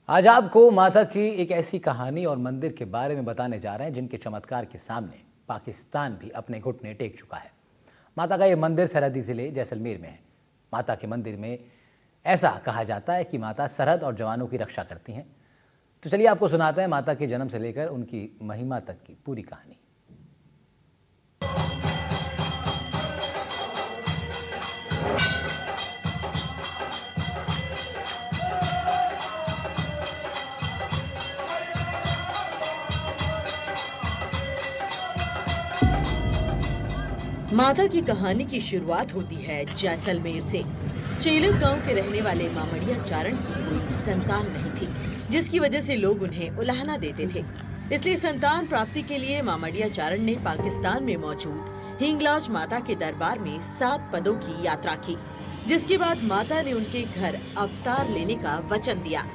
आज आपको माता की एक ऐसी कहानी और मंदिर के बारे में बताने जा रहे हैं जिनके चमत्कार के सामने पाकिस्तान भी अपने घुटने टेक चुका है। माता का ये मंदिर सरहदी जिले जैसलमेर में है। माता के मंदिर में ऐसा कहा जाता है कि माता सरहद और जवानों की रक्षा करती हैं। तो चलिए आपको सुनाते हैं माता के जन्म से लेकर उनकी महिमा तक की पूरी कहानी। माता की कहानी की शुरुआत होती है जैसलमेर से। चेलक गांव के रहने वाले मामड़िया चारण की कोई संतान नहीं थी, जिसकी वजह से लोग उन्हें उलाहना देते थे। इसलिए संतान प्राप्ति के लिए मामड़िया चारण ने पाकिस्तान में मौजूद हिंगलाज माता के दरबार में 7 पदों की यात्रा की, जिसके बाद माता ने उनके घर अवतार लेने का वचन दिया।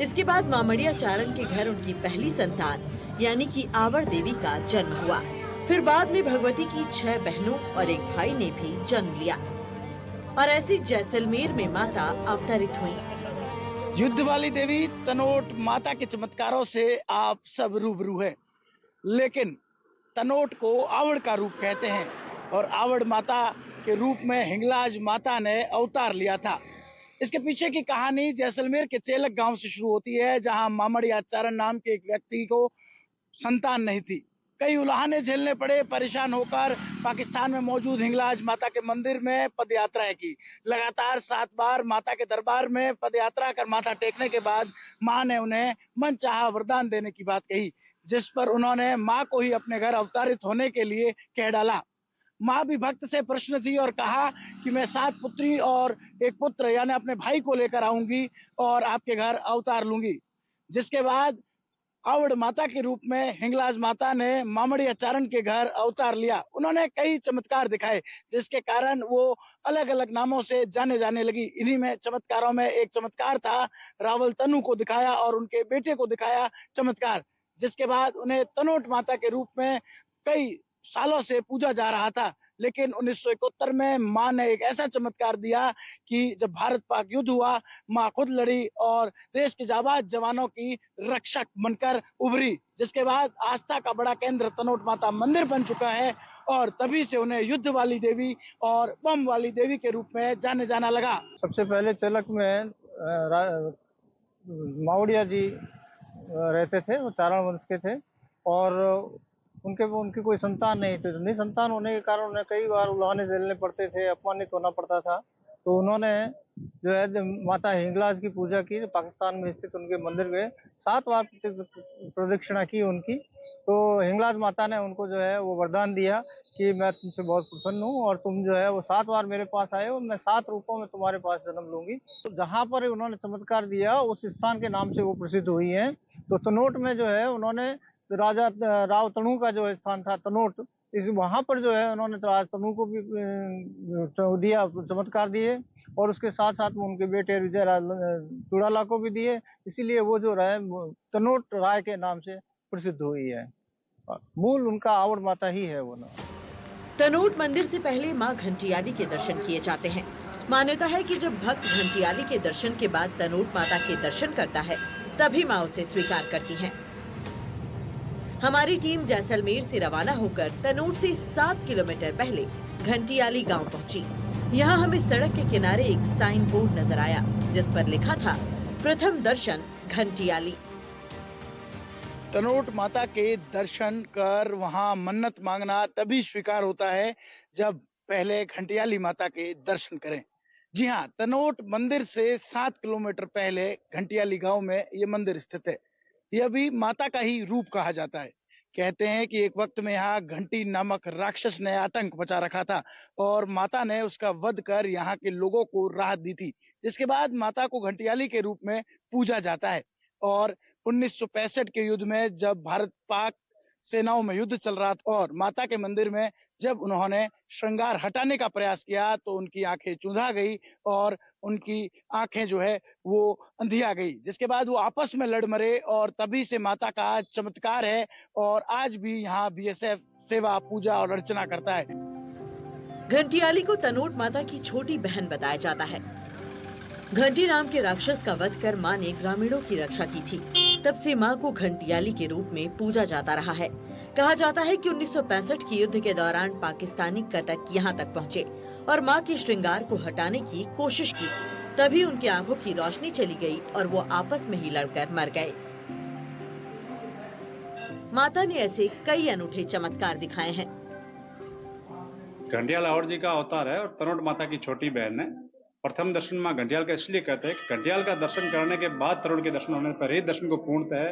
इसके बाद मामड़िया चारण के घर उनकी पहली संतान यानी कि आवर देवी का जन्म हुआ। फिर बाद में भगवती की 6 बहनों और एक भाई ने भी जन्म लिया और ऐसी जैसलमेर में माता अवतरित हुई। युद्ध वाली देवी तनोट माता के चमत्कारों से आप सब रूबरू है, लेकिन तनोट को आवड़ का रूप कहते हैं और आवड़ माता के रूप में हिंगलाज माता ने अवतार लिया था। इसके पीछे की कहानी जैसलमेर के चेलक गांव से शुरू होती है, जहां मामड़िया चारण नाम के एक व्यक्ति को संतान नहीं थी। कई उलाहने झेलने पड़े। परेशान होकर पाकिस्तान में मौजूद हिंगलाज माता के मंदिर में पदयात्राएं की। लगातार 7 बार माता के दरबार में पदयात्रा कर माथा टेकने के बाद मां ने उन्हें मनचाहा वरदान देने की बात कही, जिस पर उन्होंने मां को ही अपने घर अवतारित होने के लिए कह डाला। मां भी भक्त से प्रश्न थी और कहा कि मैं 7 पुत्री और एक पुत्र यानी अपने भाई को लेकर आऊंगी और आपके घर अवतार लूंगी। जिसके बाद आवड़ माता के रूप में हिंगलाज माता ने मामड़िया चारण के घर अवतार लिया। उन्होंने कई चमत्कार दिखाए, जिसके कारण वो अलग अलग नामों से जाने जाने लगी। इन्हीं में चमत्कारों में एक चमत्कार था, रावल तनु को दिखाया और उनके बेटे को दिखाया चमत्कार, जिसके बाद उन्हें तनोट माता के रूप में कई सालों से पूजा जा रहा था। लेकिन 1971 में मां ने एक ऐसा चमत्कार दिया कि जब भारत पाक युद्ध हुआ, मां खुद लड़ी और देश के जाबाज जवानों की रक्षक बनकर उभरी, जिसके बाद आस्था का बड़ा केंद्र तनोट माता मंदिर बन चुका है और तभी से उन्हें युद्ध वाली देवी और बम वाली देवी के रूप में जाने जाना लगा। सबसे पहले चेलक में मावड़िया जी रहते थे, वो चारण वंश के थे और उनकी कोई संतान नहीं थी। नहीं संतान होने के कारण उन्हें कई बार उलाहने झेलने पड़ते थे, अपमानित होना पड़ता था। तो उन्होंने जो है माता हिंगलाज की पूजा की। पाकिस्तान में स्थित उनके मंदिर में 7 बार प्रदक्षिणा की उनकी। तो हिंगलाज माता ने उनको जो है वो वरदान दिया कि मैं तुमसे बहुत प्रसन्न हूँ और तुम जो है वो 7 बार मेरे पास आए हो, मैं 7 रूपों में तुम्हारे पास जन्म लूंगी। तो जहाँ पर उन्होंने चमत्कार दिया उस स्थान के नाम से वो प्रसिद्ध हुई है। तो तनोट में जो है उन्होंने राजा राव तनु का जो स्थान था तनोट, इस वहां पर जो है उन्होंने राजा तनु को भी दिया, चमत्कार दिए और उसके साथ साथ में उनके बेटे विजय चुड़ाला को भी दिए। इसीलिए वो जो रहे तनोट राय के नाम से प्रसिद्ध हुई है। मूल उनका आवड़ माता ही है वो नाम। तनोट मंदिर से पहले मां घंटियाली के दर्शन किए जाते हैं। मान्यता है कि जब भक्त घंटियाली के दर्शन के बाद तनोट माता के दर्शन करता है, तभी मां उसे स्वीकार करती हैं। हमारी टीम जैसलमेर से रवाना होकर तनोट से 7 किलोमीटर पहले घंटियाली गांव पहुंची। यहां हमें सड़क के किनारे एक साइन बोर्ड नजर आया, जिस पर लिखा था प्रथम दर्शन घंटियाली। तनोट माता के दर्शन कर वहां मन्नत मांगना तभी स्वीकार होता है जब पहले घंटियाली माता के दर्शन करें। जी हाँ, तनोट मंदिर से 7 किलोमीटर पहले घंटियाली गांव में ये मंदिर स्थित है। यह भी माता का ही रूप कहा जाता है। कहते हैं कि एक वक्त में यहाँ घंटी नामक राक्षस ने आतंक मचा रखा था और माता ने उसका वध कर यहाँ के लोगों को राहत दी थी, जिसके बाद माता को घंटियाली के रूप में पूजा जाता है। और 1965 के युद्ध में जब भारत पाक सेनाओं में युद्ध चल रहा था और माता के मंदिर में जब उन्होंने श्रृंगार हटाने का प्रयास किया तो उनकी आंखें चुंधा गई और उनकी आंखें जो है वो अंधिया गई, जिसके बाद वो आपस में लड़ मरे और तभी से माता का चमत्कार है और आज भी यहाँ बीएसएफ सेवा पूजा और अर्चना करता है। घंटियाली को तनोट माता की छोटी बहन बताया जाता है। घंटी नाम के राक्षस का वध कर मां ने ग्रामीणों की रक्षा की थी। तब से मां को घंटियाली के रूप में पूजा जाता रहा है। कहा जाता है कि 1965 के युद्ध के दौरान पाकिस्तानी कटक यहाँ तक पहुँचे और मां के श्रृंगार को हटाने की कोशिश की। तभी उनकी आंखों की रोशनी चली गई और वो आपस में ही लड़कर मर गए। माता ने ऐसे कई अनूठे चमत्कार दिखाए हैं। घंटियाल लाहौर जी का अवतार है और तनोट माता की छोटी बहन है। प्रथम दर्शन मां घंटियाल का इसलिए कहते हैं कि घंटियाल का दर्शन करने के बाद तनोट के दर्शन होने पर ही दर्शन को पूर्णतः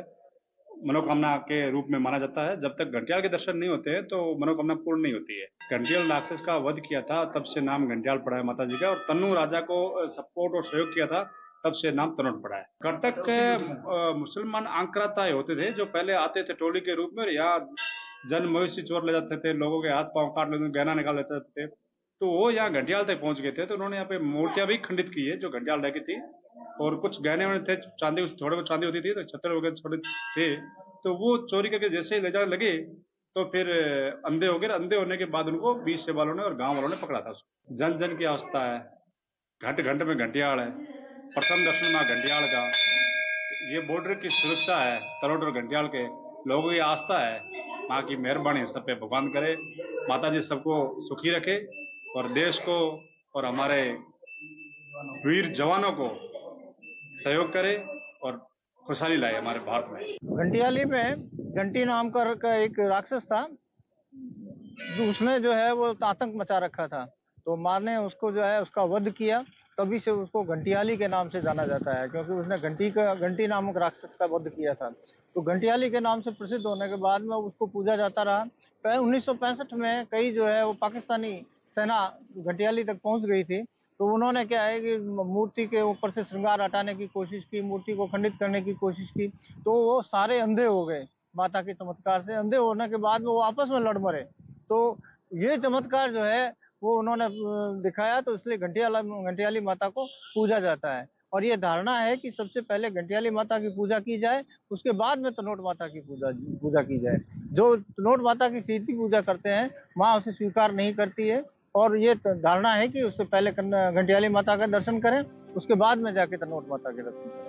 मनोकामना के रूप में माना जाता है। जब तक घंटियाल के दर्शन नहीं होते हैं तो मनोकामना पूर्ण नहीं होती है। घंटियाल राक्षस का वध किया था, तब से नाम घंटियाल पड़ा है माता जी का, और तन्नू राजा को सपोर्ट और सहयोग किया था, तब से नाम तनोट पड़ा है। कटक के मुसलमान आंकराताए होते थे जो पहले आते थे टोली के रूप में, यहाँ जन मवेशी चोर ले जाते थे, लोगों के हाथ पांव काट लेते थे, गहना निकाल लेते थे। तो वो यहाँ घंटियाल तक पहुंच गए थे, तो उन्होंने यहाँ पे मूर्तियां भी खंडित की है जो घंटियाल रह गई थी, और कुछ गहने वाने थे, चांदी थोड़े बहुत चांदी होती थी, तो छत्र वगैरह छोटे थे, तो वो चोरी करके जैसे ही ले जाने लगे तो फिर अंधे हो गए। अंधे होने के बाद उनको बीच से वालों ने और गांव वालों ने पकड़ा था। जन जन की अवस्था है, घंट घंट में घंटियाल है। प्रथम दर्शन मां घंटियाल का, ये बॉर्डर की सुरक्षा है, तनोट और घंटियाल के लोगों की आस्था है। माँ की मेहरबानी सब पे भगवान करे, माता जी सबको सुखी रखे और देश को और हमारे वीर जवानों को सहयोग करे और खुशहाली लाए हमारे भारत में। घंटियाली में घंटी नाम का एक राक्षस था, उसने जो है वो आतंक मचा रखा था, तो माँ ने उसको जो है उसका वध किया। तभी से उसको घंटियाली के नाम से जाना जाता है, क्योंकि उसने घंटी नामक राक्षस का वध किया था। तो घंटियाली के नाम से प्रसिद्ध होने के बाद में उसको पूजा जाता रहा। 1965 में कई जो है वो पाकिस्तानी सेना घंटियाली तक पहुंच गई थी, तो उन्होंने क्या है कि मूर्ति के ऊपर से श्रृंगार हटाने की कोशिश की, मूर्ति को खंडित करने की कोशिश की, तो वो सारे अंधे हो गए। माता के चमत्कार से अंधे होने के बाद में वो आपस में लड़ मरे। तो ये चमत्कार जो है वो उन्होंने दिखाया, तो इसलिए घंटियाली माता को पूजा जाता है। और ये धारणा है कि सबसे पहले घंटियाली माता की पूजा की जाए, उसके बाद में तनोट माता की पूजा की जाए। जो तनोट माता की सीधी पूजा करते हैं, माँ उसे स्वीकार नहीं करती है, और ये धारणा है कि उससे पहले घंटियाली माता का दर्शन करें, उसके बाद में जाके तनोट माता के दर्शन करें।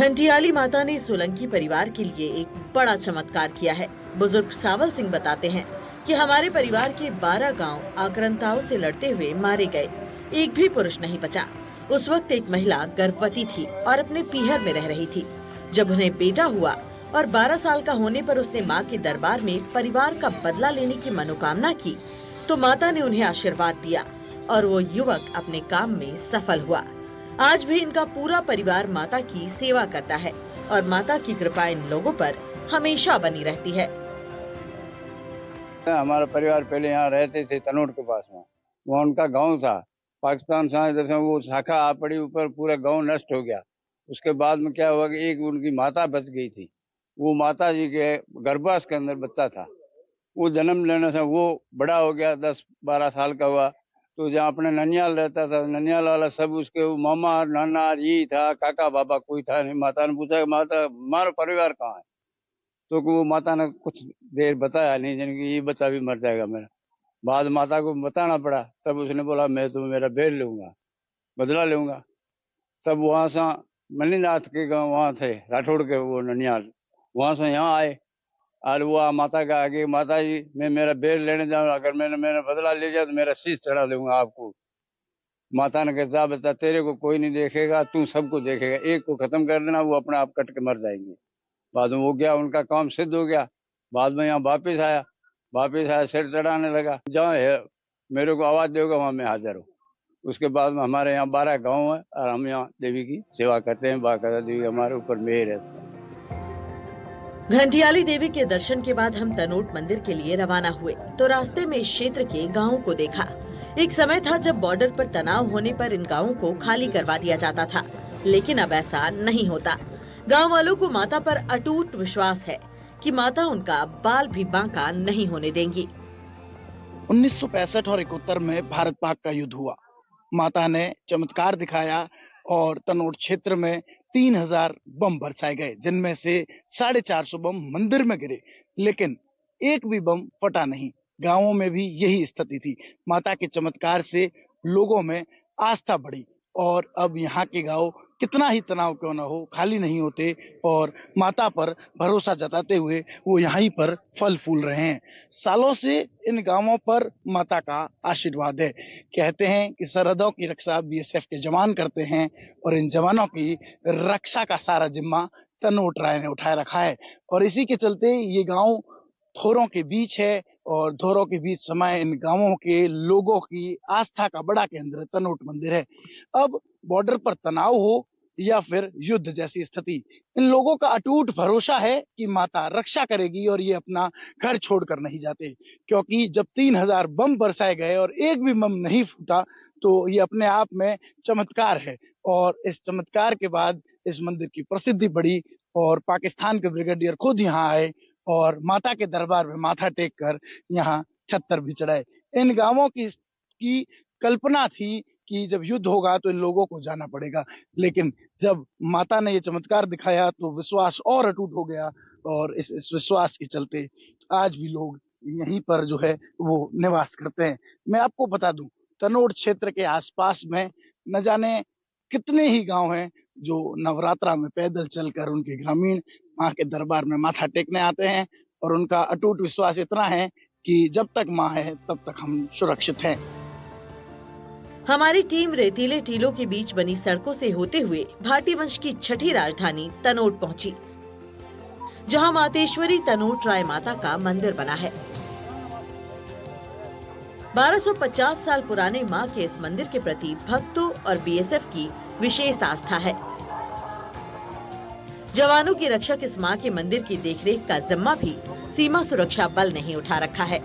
घंटियाली माता ने सोलंकी परिवार के लिए एक बड़ा चमत्कार किया है। बुजुर्ग सावल सिंह बताते हैं कि हमारे परिवार के 12 गांव आक्रांताओं से लड़ते हुए मारे गए, एक भी पुरुष नहीं बचा। उस वक्त एक महिला गर्भवती थी और अपने पीहर में रह रही थी। जब उन्हें बेटा हुआ और 12 साल का होने पर उसने माँ के दरबार में परिवार का बदला लेने की मनोकामना की, तो माता ने उन्हें आशीर्वाद दिया और वो युवक अपने काम में सफल हुआ। आज भी इनका पूरा परिवार माता की सेवा करता है और माता की कृपा इन लोगों पर हमेशा बनी रहती है। हमारा परिवार पहले यहाँ रहते थे तनोट के पास में, वहाँ उनका गांव था। पाकिस्तान से वो शाखा आ पड़ी ऊपर, पूरा गांव नष्ट हो गया। उसके बाद में क्या हुआ कि एक उनकी माता बच गई थी, वो माता जी के गर्भाशय के अंदर बच्चा था। वो जन्म लेने से वो बड़ा हो गया, 10-12 साल का हुआ, तो जहाँ अपने ननियाल रहता था, ननियाल वाला सब उसके मामा नाना ये था, काका बाबा कोई था नहीं। माता ने पूछा माता हमारा परिवार कहाँ है, तो वो माता ने कुछ देर बताया नहीं, जिनकी ये बच्चा भी मर जाएगा मेरा। बाद माता को बताना पड़ा, तब उसने बोला मैं तो मेरा बेर लूंगा, बदला लूंगा। तब वहां से मनीनाथ के गाँव वहाँ थे राठौड़ के वो ननियाल, वहां से यहाँ आए और वो माता का आगे, माता जी मैं मेरा बेर लेने जाऊँ, अगर मैंने मेरा बदला ले जाए तो मेरा शीश चढ़ा दूंगा आपको। माता ने कहा बच्चा तेरे को कोई नहीं देखेगा, तू सबको देखेगा, एक को खत्म कर देना, वो अपने आप कट के मर जाएंगे। बाद में हो गया, उनका काम सिद्ध हो गया। बाद में यहाँ वापिस आया, सिर चढ़ाने लगा, जहाँ है मेरे को आवाज दोगे वहां मैं हाजिर हूँ। उसके बाद में हमारे यहाँ 12 गाँव है और हम यहाँ देवी की सेवा करते हैं। बाकायदा देवी हमारे ऊपर मेहर है। घंटियाली देवी के दर्शन के बाद हम तनोट मंदिर के लिए रवाना हुए, तो रास्ते में इस क्षेत्र के गांवों को देखा। एक समय था जब बॉर्डर पर तनाव होने पर इन गांवों को खाली करवा दिया जाता था, लेकिन अब ऐसा नहीं होता। गांव वालों को माता पर अटूट विश्वास है कि माता उनका बाल भी बांका नहीं होने देंगी। 1965 और 71 में भारत पाक का युद्ध हुआ। माता ने चमत्कार दिखाया और तनोट क्षेत्र में 3000 बम बरसाए गए, जिनमें से 450 बम मंदिर में गिरे, लेकिन एक भी बम फटा नहीं। गांवों में भी यही स्थिति थी। माता के चमत्कार से लोगों में आस्था बढ़ी और अब यहाँ के गांव कितना ही तनाव क्यों ना हो खाली नहीं होते और माता पर भरोसा जताते हुए वो यहीं पर फल फूल रहे हैं। सालों से इन गांवों पर माता का आशीर्वाद है। कहते हैं कि सरहदों की रक्षा बीएसएफ के जवान करते हैं और इन जवानों की रक्षा का सारा जिम्मा तनोट राय ने उठाए रखा है और इसी के चलते ये गांव थोरों के बीच है और थोरों के बीच समाये इन गांवों के लोगों की आस्था का बड़ा केंद्र तनोट मंदिर है। अब बॉर्डर पर तनाव हो या फिर युद्ध जैसी स्थिति, इन लोगों का अटूट भरोसा है कि माता रक्षा करेगी और ये अपना घर छोड़कर नहीं जाते, क्योंकि जब 3000 बम बरसाए गए और एक भी बम नहीं फूटा तो ये अपने आप में चमत्कार है। और इस चमत्कार के बाद इस मंदिर की प्रसिद्धि बढ़ी और पाकिस्तान के ब्रिगेडियर खुद यहाँ आए और माता के दरबार में माथा टेक कर यहाँ छत्तर भी चढ़ाए। इन गांवों की कल्पना थी कि जब युद्ध होगा तो इन लोगों को जाना पड़ेगा, लेकिन जब माता ने ये चमत्कार दिखाया तो विश्वास और अटूट हो गया और इस विश्वास के चलते आज भी लोग यहीं पर जो है वो निवास करते हैं। मैं आपको बता दूं, तनोट क्षेत्र के आसपास में न जाने कितने ही गांव हैं जो नवरात्रा में पैदल चलकर उनके ग्रामीण माँ के दरबार में माथा टेकने आते हैं और उनका अटूट विश्वास इतना है कि जब तक माँ है तब तक हम सुरक्षित हैं। हमारी टीम रेतीले टीलों के बीच बनी सड़कों से होते हुए भाटी वंश की छठी राजधानी तनोट पहुंची, जहां मातेश्वरी तनोट राय माता का मंदिर बना है। 1250 साल पुराने मां के इस मंदिर के प्रति भक्तों और बीएसएफ की विशेष आस्था है। जवानों की रक्षक इस मां के मंदिर की देखरेख का जिम्मा भी सीमा सुरक्षा बल ने ही उठा रखा है।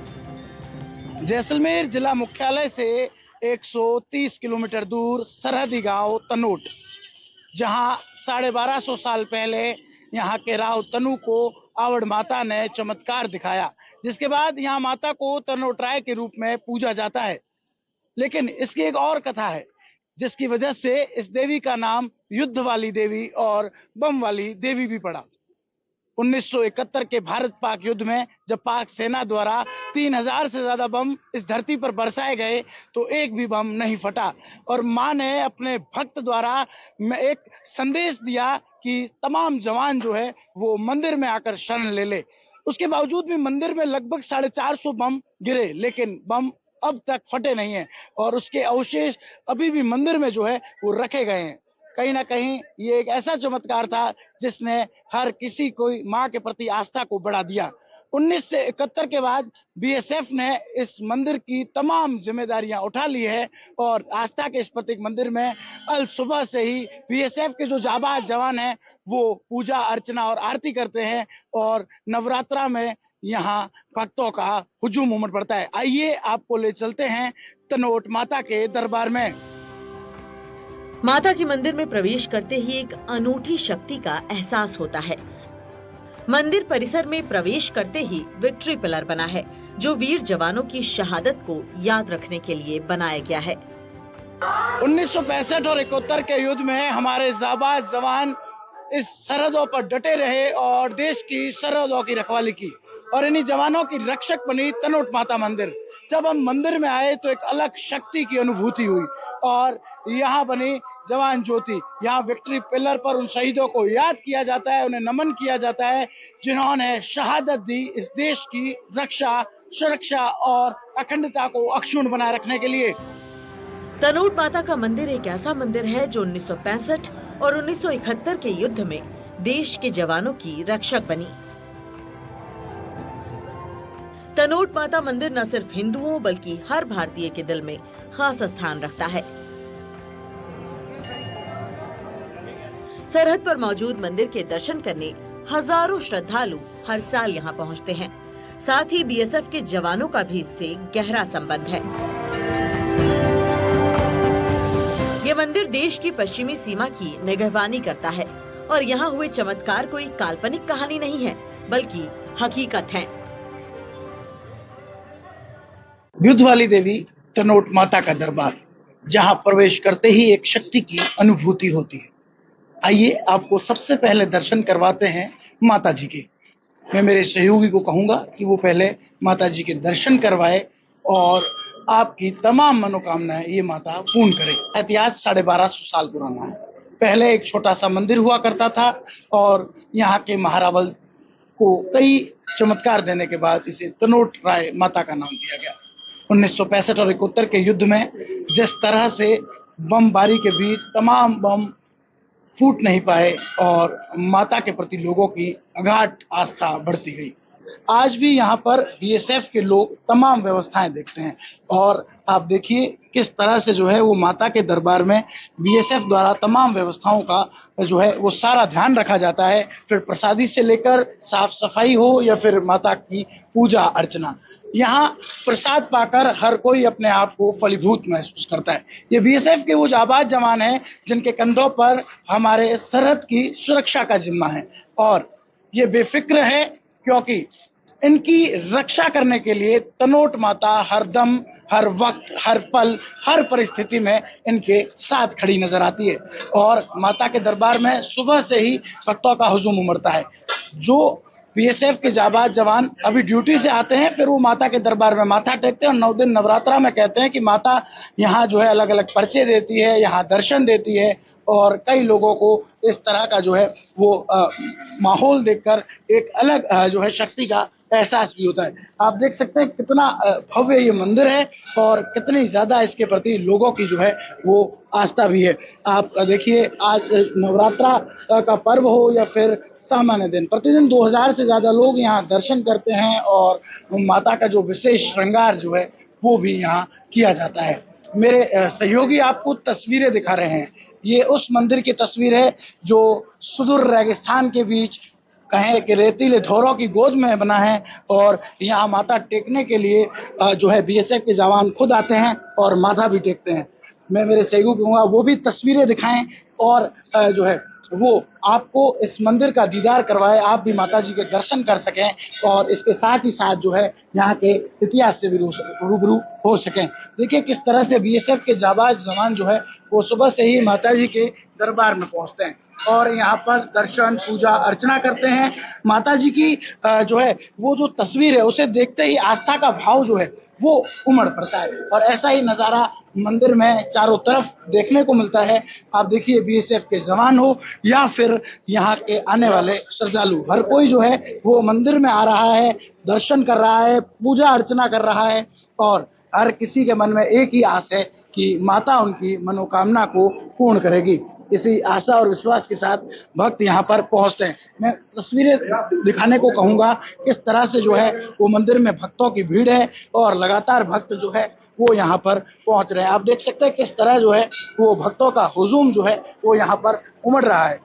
जैसलमेर जिला मुख्यालय से 130 किलोमीटर दूर सरहदी गांव तनोट, जहां 1250 साल पहले यहाँ के राव तनु को आवड़ माता ने चमत्कार दिखाया, जिसके बाद यहाँ माता को तनोटराय के रूप में पूजा जाता है। लेकिन इसकी एक और कथा है, जिसकी वजह से इस देवी का नाम युद्ध वाली देवी और बम वाली देवी भी पड़ा। 1971 के भारत पाक युद्ध में जब पाक सेना द्वारा 3000 से ज्यादा बम इस धरती पर बरसाए गए तो एक भी बम नहीं फटा और मां ने अपने भक्त द्वारा एक संदेश दिया कि तमाम जवान जो है वो मंदिर में आकर शरण ले ले। उसके बावजूद भी मंदिर में लगभग 450 बम गिरे, लेकिन बम अब तक फटे नहीं है और उसके अवशेष अभी भी मंदिर में जो है वो रखे गए हैं। कहीं ना कहीं ये एक ऐसा चमत्कार था जिसने हर किसी को मां के प्रति आस्था को बढ़ा दिया। 1971 के बाद बीएसएफ ने इस मंदिर की तमाम जिम्मेदारियां उठा ली है और आस्था के इस प्रतीक मंदिर में अल सुबह से ही बीएसएफ के जो जाबाज जवान हैं वो पूजा अर्चना और आरती करते हैं और नवरात्रा में यहाँ भक्तों का हुजूम उमड़ पड़ता है। आइए आपको ले चलते हैं तनोट माता के दरबार में। माता के मंदिर में प्रवेश करते ही एक अनूठी शक्ति का एहसास होता है। मंदिर परिसर में प्रवेश करते ही विक्ट्री पिलर बना है, जो वीर जवानों की शहादत को याद रखने के लिए बनाया गया है। 1965 और 71 के युद्ध में हमारे जाबाज जवान इस सरहदों पर डटे रहे और देश की सरहदों की रखवाली की और इन्हीं जवानों की रक्षक बनी तनोट माता मंदिर। जब हम मंदिर में आए तो एक अलग शक्ति की अनुभूति हुई और यहाँ बनी जवान ज्योति, यहाँ विक्ट्री पिलर पर उन शहीदों को याद किया जाता है, उन्हें नमन किया जाता है जिन्होंने शहादत दी इस देश की रक्षा, सुरक्षा और अखंडता को अक्षुण्ण बनाए रखने के लिए। तनोट माता का मंदिर एक ऐसा मंदिर है जो 1965 और 1971 के युद्ध में देश के जवानों की रक्षक बनी। तनोट माता मंदिर न सिर्फ हिंदुओं बल्कि हर भारतीय के दिल में खास स्थान रखता है। सरहद पर मौजूद मंदिर के दर्शन करने हजारों श्रद्धालु हर साल यहाँ पहुँचते हैं। साथ ही बीएसएफ के जवानों का भी इससे गहरा संबंध है। ये मंदिर देश की पश्चिमी सीमा की निगहबानी करता है और यहाँ हुए चमत्कार कोई काल्पनिक कहानी नहीं है बल्कि हकीकत है। युद्ध वाली देवी तनोट माता का दरबार, जहाँ प्रवेश करते ही एक शक्ति की अनुभूति होती है। आइए आपको सबसे पहले दर्शन करवाते हैं माता जी के। मैं मेरे सहयोगी को कहूंगा कि वो पहले माता जी के दर्शन करवाए और आपकी तमाम मनोकामनाएं ये माता पूर्ण करे। इतिहास 1250 साल पुराना है। पहले एक छोटा सा मंदिर हुआ करता था और यहाँ के महारावल को कई चमत्कार देने के बाद इसे तनोट राय माता का नाम दिया गया। 1965 और 71 के युद्ध में जिस तरह से बमबारी के बीच तमाम बम फूट नहीं पाए और माता के प्रति लोगों की अगाध आस्था बढ़ती गई। आज भी यहाँ पर बीएसएफ के लोग तमाम व्यवस्थाएं देखते हैं और आप देखिए किस तरह से जो है वो माता के दरबार में बीएसएफ द्वारा तमाम व्यवस्थाओं का जो है वो सारा ध्यान रखा जाता है। फिर प्रसादी से लेकर साफ सफाई हो या फिर माता की पूजा अर्चना, यहाँ प्रसाद पाकर हर कोई अपने आप को फलीभूत महसूस करता है। ये बीएसएफ के वो जाबाज जवान हैं जिनके कंधों पर हमारे सरहद की सुरक्षा का जिम्मा है और ये बेफिक्र है क्योंकि इनकी रक्षा करने के लिए तनोट माता हर दम, हर वक्त, हर पल, हर परिस्थिति में इनके साथ खड़ी नजर आती है और माता के दरबार में सुबह से ही भक्तों का हुजूम उमड़ता है। जो बीएसएफ के जाबाज जवान अभी ड्यूटी से आते हैं, फिर वो माता के दरबार में माथा टेकते हैं और 9 दिन नवरात्रा में कहते हैं कि माता यहाँ जो है अलग अलग पर्चे देती है, यहाँ दर्शन देती है और कई लोगों को इस तरह का जो है वो माहौल देखकर एक अलग जो है शक्ति का एहसास भी होता है। आप देख सकते हैं कितना भव्य ये मंदिर है और कितनी ज्यादा इसके प्रति लोगों की जो है वो आस्था भी है। आप देखिए आज नवरात्रा का पर्व हो या फिर सामान्य दिन, प्रतिदिन 2000 से ज्यादा लोग यहाँ दर्शन करते हैं और माता का जो विशेष श्रृंगार जो है वो भी यहाँ किया जाता है। मेरे सहयोगी आपको तस्वीरें दिखा रहे हैं। ये उस मंदिर की तस्वीर है जो सुदूर रेगिस्तान के बीच कहें कि रेतीले धोरों की गोद में बना है और यहाँ माथा टेकने के लिए जो है बीएसएफ के जवान खुद आते हैं और माथा भी टेकते हैं। मैं मेरे सहयोगी कहूँगा वो भी तस्वीरें दिखाएं और जो है वो आपको इस मंदिर का दीदार करवाए, आप भी माता जी के दर्शन कर सकें और इसके साथ ही साथ जो है यहाँ के इतिहास से भी रूबरू हो सकें। देखिए किस तरह से बीएसएफ के जाबाज जवान जो है वो सुबह से ही माता जी के दरबार में पहुँचते हैं और यहाँ पर दर्शन, पूजा, अर्चना करते हैं। माता जी की जो है वो जो तस्वीर है उसे देखते ही आस्था का भाव जो है वो उमड़ पड़ता है और ऐसा ही नज़ारा मंदिर में चारों तरफ देखने को मिलता है। आप देखिए बीएसएफ के जवान हो या फिर यहाँ के आने वाले श्रद्धालु, हर कोई जो है वो मंदिर में आ रहा है, दर्शन कर रहा है, पूजा अर्चना कर रहा है और हर किसी के मन में एक ही आस है कि माता उनकी मनोकामना को पूर्ण करेगी। इसी आशा और विश्वास के साथ भक्त यहाँ पर पहुँचते हैं। मैं तस्वीरें दिखाने को कहूँगा किस तरह से जो है वो मंदिर में भक्तों की भीड़ है और लगातार भक्त जो है वो यहाँ पर पहुँच रहे हैं। आप देख सकते हैं किस तरह जो है वो भक्तों का हुजूम जो है वो यहाँ पर उमड़ रहा है।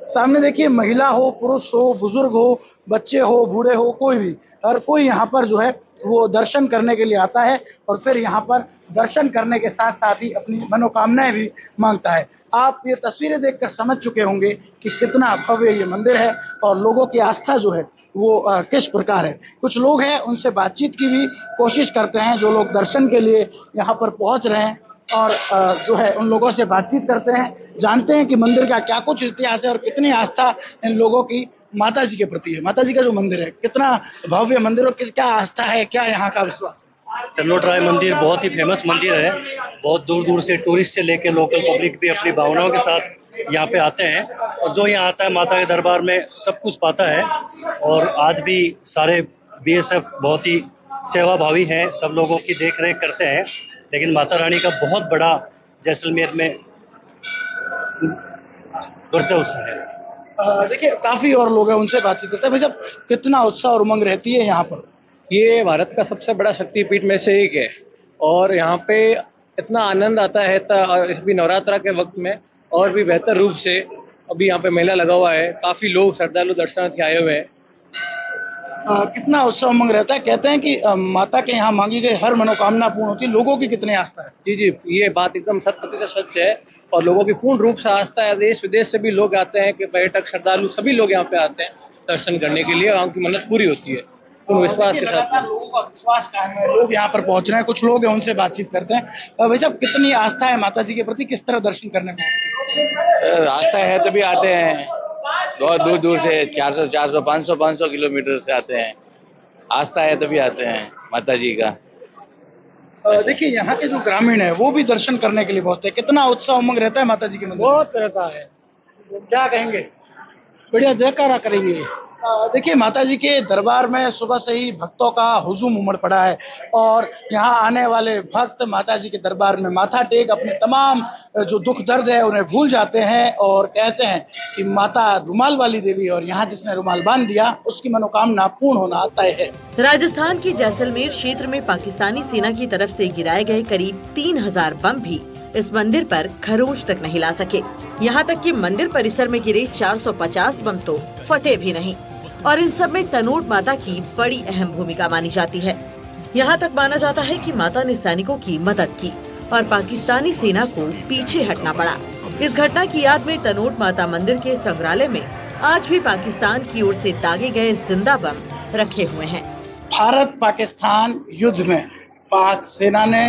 सामने देखिए महिला हो, पुरुष हो, बुजुर्ग हो, बच्चे हो, बूढ़े हो, कोई भी, हर कोई यहाँ पर जो है वो दर्शन करने के लिए आता है और फिर यहाँ पर दर्शन करने के साथ साथ ही अपनी मनोकामनाएं भी मांगता है। आप ये तस्वीरें देखकर समझ चुके होंगे कि कितना भव्य ये मंदिर है और लोगों की आस्था जो है वो किस प्रकार है। कुछ लोग हैं उनसे बातचीत की भी कोशिश करते हैं, जो लोग दर्शन के लिए यहाँ पर पहुँच रहे हैं और जो है उन लोगों से बातचीत करते हैं, जानते हैं कि मंदिर का क्या कुछ इतिहास है और कितनी आस्था इन लोगों की माता जी के प्रति है। माता जी का जो मंदिर है कितना भव्य मंदिर और क्या आस्था है, क्या यहाँ का विश्वास है? तनोट राय मंदिर बहुत ही फेमस मंदिर है। बहुत दूर दूर से टूरिस्ट से लेकर लोकल पब्लिक भी अपनी भावनाओं के साथ यहाँ पे आते हैं और जो यहाँ आता है माता के दरबार में सब कुछ पाता है। और आज भी सारे बीएसएफ बहुत ही सेवाभावी हैं, सब लोगों की देख रेख करते हैं। लेकिन माता रानी का बहुत बड़ा जैसलमेर में वर्चस्व है। देखिए काफी और लोग हैं, उनसे बातचीत करते हैं। भाई साहब कितना उत्साह और उमंग रहती है यहाँ पर? ये भारत का सबसे बड़ा शक्तिपीठ में से एक है और यहाँ पे इतना आनंद आता है इस भी नवरात्रा के वक्त में और भी बेहतर रूप से। अभी यहाँ पे मेला लगा हुआ है, काफी लोग श्रद्धालु दर्शनार्थी आए हुए हैं। कितना उत्साह उमंग रहता है। कहते हैं कि माता के यहाँ मांगी गई हर मनोकामना पूर्ण होती है। लोगों की कितनी आस्था है? जी जी, ये बात एकदम 100% सच है और लोगों की पूर्ण रूप से आस्था है। देश विदेश से भी लोग आते हैं कि पर्यटक, श्रद्धालु सभी लोग यहाँ पे आते हैं दर्शन करने के लिए और उनकी मन्नत पूरी होती है पूर्ण विश्वास के साथ। लोगों का विश्वास कायम है, लोग यहाँ पर पहुंच रहे हैं। कुछ लोग हैं उनसे बातचीत करते हैं। भाई साहब कितनी आस्था है माता जी के प्रति, किस तरह दर्शन करने में? आस्था है तभी आते हैं, बहुत दूर दूर से 400, 500 किलोमीटर से आते हैं। आस्था है तभी आते हैं माता जी का। देखिए यहाँ के जो ग्रामीण है वो भी दर्शन करने के लिए पहुंचते हैं। कितना उत्साह उमंग रहता है माता जी के मंदिर? बहुत रहता है। क्या कहेंगे? बढ़िया जयकारा करेंगे। देखिए माता जी के दरबार में सुबह से ही भक्तों का हुजूम उमड़ पड़ा है और यहाँ आने वाले भक्त माता जी के दरबार में माथा टेक अपने तमाम जो दुख दर्द है उन्हें भूल जाते हैं और कहते हैं कि माता रुमाल वाली देवी और यहाँ जिसने रुमाल बांध दिया उसकी मनोकामना पूर्ण होना तय है। राजस्थान के जैसलमेर क्षेत्र में पाकिस्तानी सेना की तरफ से गिराए गए करीब 3000 बम भी इस मंदिर पर खरोंच तक नहीं ला सके। यहाँ तक कि मंदिर परिसर में गिरे 450 बम तो फटे भी नहीं और इन सब में तनोट माता की बड़ी अहम भूमिका मानी जाती है। यहाँ तक माना जाता है कि माता ने सैनिकों की मदद की और पाकिस्तानी सेना को पीछे हटना पड़ा। इस घटना की याद में तनोट माता मंदिर के संग्रहालय में आज भी पाकिस्तान की ओर से दागे गए जिंदा बम रखे हुए हैं। भारत पाकिस्तान युद्ध में पाक सेना ने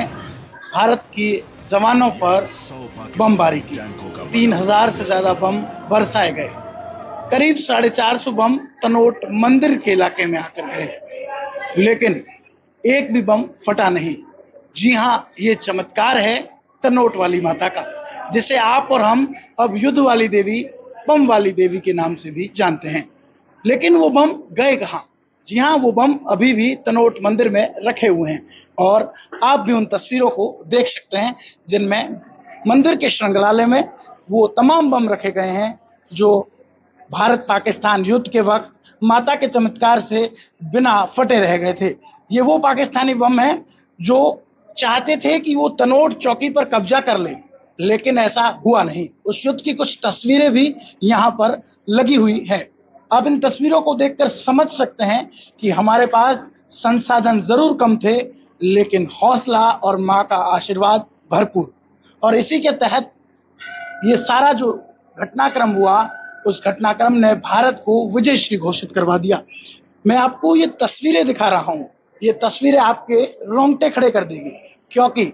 भारत की जवानों पर बमबारी की। 3000 से ज्यादा बम बरसाए गए। करीब 450 बम तनोट मंदिर के इलाके में आकर गिरे, लेकिन एक भी बम फटा नहीं। जी हाँ, ये चमत्कार है तनोट वाली माता का, जिसे आप और हम अब युद्ध वाली देवी, बम वाली देवी के नाम से भी जानते हैं। लेकिन वो बम गए कहाँ? जी हाँ, वो बम अभी भी तनोट मंदिर में रखे हुए हैं और आप भी उन तस्वीरों को देख सकते हैं जिनमें मंदिर के संग्रहालय में वो तमाम बम रखे गए हैं जो भारत पाकिस्तान युद्ध के वक्त माता के चमत्कार से बिना फटे रह गए थे। ये वो पाकिस्तानी बम हैं जो चाहते थे कि वो तनोट चौकी पर कब्जा कर ले, लेकिन ऐसा हुआ नहीं। उस युद्ध की कुछ तस्वीरें भी यहाँ पर लगी हुई है। आप इन तस्वीरों को देखकर समझ सकते हैं कि हमारे पास संसाधन जरूर कम थे, लेकिन हौसला और माँ का आशीर्वाद भरपूर। और इसी के तहत ये सारा जो घटनाक्रम हुआ, उस घटनाक्रम ने भारत को विजयश्री घोषित करवा दिया। मैं आपको ये तस्वीरें दिखा रहा हूँ, ये तस्वीरें आपके रोंगटे खड़े कर देगी, क्योंकि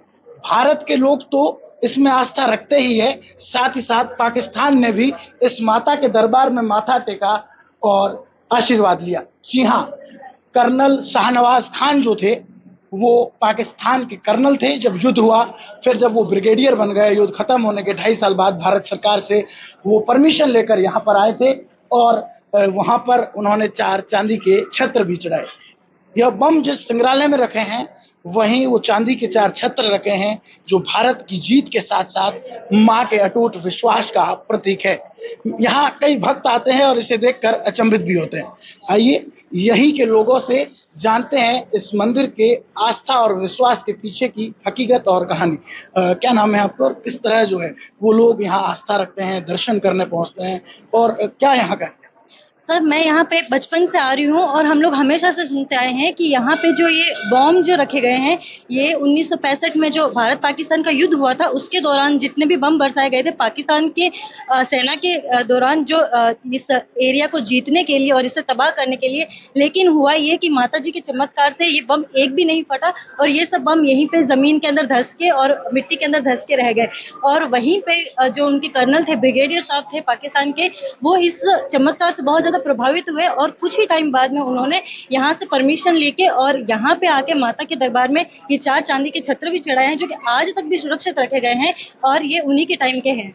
भारत के लोग तो इसमें आस्था रखते ही है, साथ ही साथ पाकिस्तान ने भी इस माता के दरबार में माथा टेका और आशीर्वाद लिया। जी हाँ, कर्नल शाहनवाज खान जो थे वो पाकिस्तान के कर्नल थे जब युद्ध हुआ। फिर जब वो ब्रिगेडियर बन गए, युद्ध खत्म होने के 2.5 साल बाद भारत सरकार से वो परमिशन लेकर यहाँ पर आए थे और वहाँ पर उन्होंने 4 चांदी के छत्र भी चढ़ाए। यह बम जिस संग्रहालय में रखे हैं वहीं वो चांदी के 4 छत्र रखे हैं जो भारत की जीत के साथ साथ माँ के अटूट विश्वास का प्रतीक है। यहाँ कई भक्त आते हैं और इसे देखकर अचंभित भी होते हैं। आइए यही के लोगों से जानते हैं इस मंदिर के आस्था और विश्वास के पीछे की हकीकत और कहानी। क्या नाम है आपको और किस तरह जो है वो लोग यहाँ आस्था रखते हैं, दर्शन करने पहुँचते हैं और क्या यहाँ का? सर, मैं यहाँ पे बचपन से आ रही हूँ और हम लोग हमेशा से सुनते आए हैं कि यहाँ पे जो ये बॉम्ब जो रखे गए हैं, ये 1965 में जो भारत पाकिस्तान का युद्ध हुआ था उसके दौरान जितने भी बम बरसाए गए थे पाकिस्तान के सेना के दौरान जो इस एरिया को जीतने के लिए और इसे तबाह करने के लिए। लेकिन हुआ ये कि माता जी के चमत्कार से ये बम एक भी नहीं फटा और ये सब बम यहीं पे जमीन के अंदर धंस के और मिट्टी के अंदर धंस के रह गए। और वहीं पे जो उनके कर्नल थे, ब्रिगेडियर साहब थे पाकिस्तान के, वो इस चमत्कार से बहुत प्रभावित हुए और कुछ ही टाइम बाद में उन्होंने यहाँ से परमिशन लेके और यहाँ पे आके माता के दरबार में ये 4 चांदी के छत्र भी चढ़ाए हैं जो कि आज तक भी सुरक्षित रखे गए हैं और ये उन्हीं के टाइम के हैं।